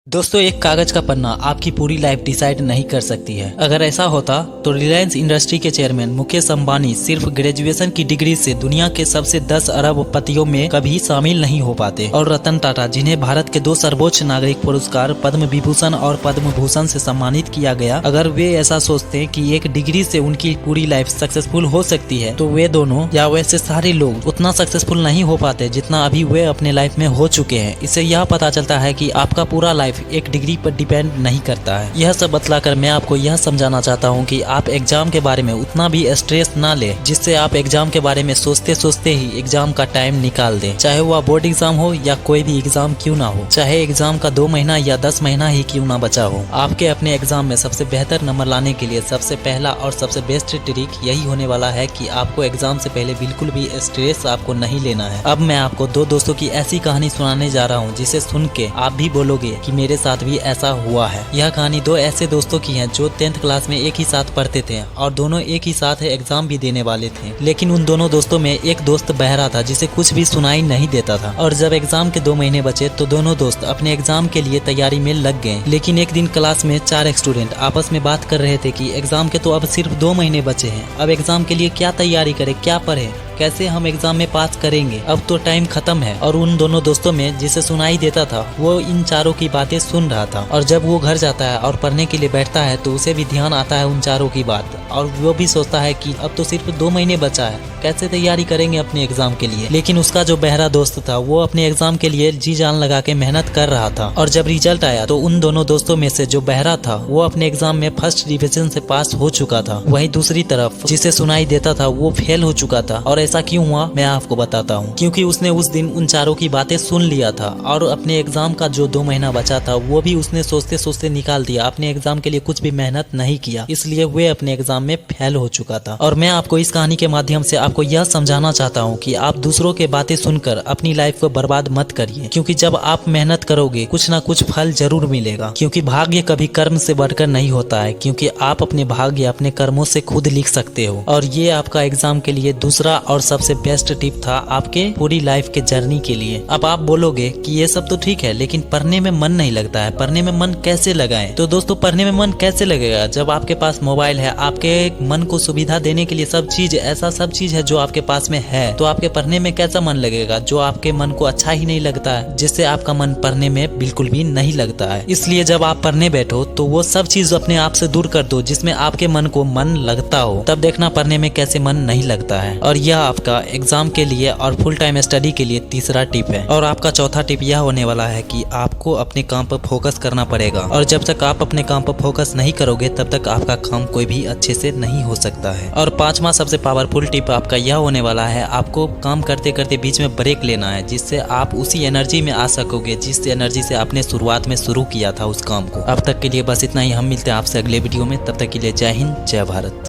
दोस्तों, एक कागज का पन्ना आपकी पूरी लाइफ डिसाइड नहीं कर सकती है। अगर ऐसा होता तो रिलायंस इंडस्ट्री के चेयरमैन मुकेश अंबानी सिर्फ ग्रेजुएशन की डिग्री से दुनिया के सबसे 10 अरबपतियों में कभी शामिल नहीं हो पाते। और रतन टाटा, जिन्हें भारत के 2 सर्वोच्च नागरिक पुरस्कार पद्म विभूषण और पद्म भूषण से सम्मानित किया गया, अगर वे ऐसा सोचते कि एक डिग्री से उनकी पूरी लाइफ सक्सेसफुल हो सकती है, तो वे दोनों या वैसे सारे लोग उतना सक्सेसफुल नहीं हो पाते जितना अभी वे अपने लाइफ में हो चुके हैं। इससे यह पता चलता है कि आपका पूरा लाइफ एक डिग्री पर डिपेंड नहीं करता है। यह सब बतलाकर मैं आपको यह समझाना चाहता हूँ कि आप एग्जाम के बारे में उतना भी स्ट्रेस ना ले, जिससे आप एग्जाम के बारे में सोचते सोचते ही एग्जाम का टाइम निकाल दें। चाहे वह बोर्ड एग्जाम हो या कोई भी एग्जाम क्यों ना हो, चाहे एग्जाम का 2 महीना या 10 महीना ही क्यों ना बचा हो, आपके अपने एग्जाम में सबसे बेहतर नंबर लाने के लिए सबसे पहला और सबसे बेस्ट ट्रिक यही होने वाला है कि आपको एग्जाम से पहले बिल्कुल भी स्ट्रेस आपको नहीं लेना है। अब मैं आपको 2 दोस्तों की ऐसी कहानी सुनाने जा रहा हूँ जिसे सुन के आप भी बोलोगे कि मेरे साथ भी ऐसा हुआ है। यह कहानी 2 ऐसे दोस्तों की है जो 10th क्लास में एक ही साथ पढ़ते थे और दोनों एक ही साथ एग्जाम भी देने वाले थे। लेकिन उन दोनों दोस्तों में एक दोस्त बहरा था जिसे कुछ भी सुनाई नहीं देता था। और जब एग्जाम के 2 महीने बचे तो दोनों दोस्त अपने एग्जाम के लिए तैयारी में लग गए। लेकिन एक दिन क्लास में 4 स्टूडेंट आपस में बात कर रहे थे कि एग्जाम के तो अब सिर्फ 2 महीने बचे हैं, अब एग्जाम के लिए क्या तैयारी करें, क्या पढ़े, कैसे हम एग्जाम में पास करेंगे, अब तो टाइम खत्म है। और उन दोनों दोस्तों में जिसे सुनाई देता था वो इन चारों की बातें सुन रहा था। और जब वो घर जाता है और पढ़ने के लिए बैठता है तो उसे भी ध्यान आता है उन चारों की बात, और वो भी सोचता है कि अब तो सिर्फ 2 महीने बचा है, कैसे तैयारी करेंगे अपने एग्जाम के लिए। लेकिन उसका जो बहरा दोस्त था वो अपने एग्जाम के लिए जी जान लगा के मेहनत कर रहा था। और जब रिजल्ट आया तो उन दोनों दोस्तों में से जो बहरा था वो अपने एग्जाम में फर्स्ट डिवीजन से पास हो चुका था। वहीं दूसरी तरफ जिसे सुनाई देता था वो फेल हो चुका था। और ऐसा क्यों हुआ मैं आपको बताता हूँ। क्योंकि उसने उस दिन उन चारों की बातें सुन लिया था और अपने एग्जाम का जो 2 महीना बचा था वो भी उसने सोचते सोचते निकाल दिया। अपने एग्जाम के लिए कुछ भी मेहनत नहीं किया, इसलिए वे अपने एग्जाम में फेल हो चुका था। और मैं आपको इस कहानी के माध्यम से आपको यह समझाना चाहता हूँ कि आप दूसरों के बातें सुनकर अपनी लाइफ को बर्बाद मत करिए। क्योंकि जब आप मेहनत करोगे कुछ ना कुछ फल जरूर मिलेगा। क्योंकि भाग्य कभी कर्म से बढ़कर नहीं होता है, क्योंकि आप अपने भाग्य अपने कर्मों से खुद लिख सकते हो। और ये आपका एग्जाम के लिए दूसरा और सबसे बेस्ट टिप था आपके पूरी लाइफ के जर्नी के लिए। अब आप बोलोगे कि ये सब तो ठीक है, लेकिन पढ़ने में मन नहीं लगता है, पढ़ने में मन कैसे लगाएं? तो दोस्तों, पढ़ने में मन कैसे लगेगा जब आपके पास मोबाइल है, आपके मन को सुविधा देने के लिए सब चीज है जो आपके पास में है, तो आपके पढ़ने में कैसा मन लगेगा जो आपके मन को अच्छा ही नहीं लगता है, जिससे आपका मन पढ़ने में बिल्कुल भी नहीं लगता है। इसलिए जब आप पढ़ने बैठो तो वो सब चीज अपने आप से दूर कर दो जिसमें आपके मन को मन लगता हो, तब देखना पढ़ने में कैसे मन नहीं लगता है। और यह आपका एग्जाम के लिए और फुल टाइम स्टडी के लिए तीसरा टिप है। और आपका चौथा टिप यह होने वाला है कि आपको अपने काम पर फोकस करना पड़ेगा। और जब तक आप अपने काम पर फोकस नहीं करोगे तब तक आपका काम कोई भी अच्छे से नहीं हो सकता है। और 5वां सबसे पावरफुल टिप आपका यह होने वाला है, आपको काम करते करते बीच में ब्रेक लेना है, जिससे आप उसी एनर्जी में आ सकोगे जिस एनर्जी से आपने शुरुआत में शुरू किया था उस काम को। अब तक के लिए बस इतना ही। हम मिलते हैं आपसे अगले वीडियो में, तब तक के लिए जय हिंद, जय भारत।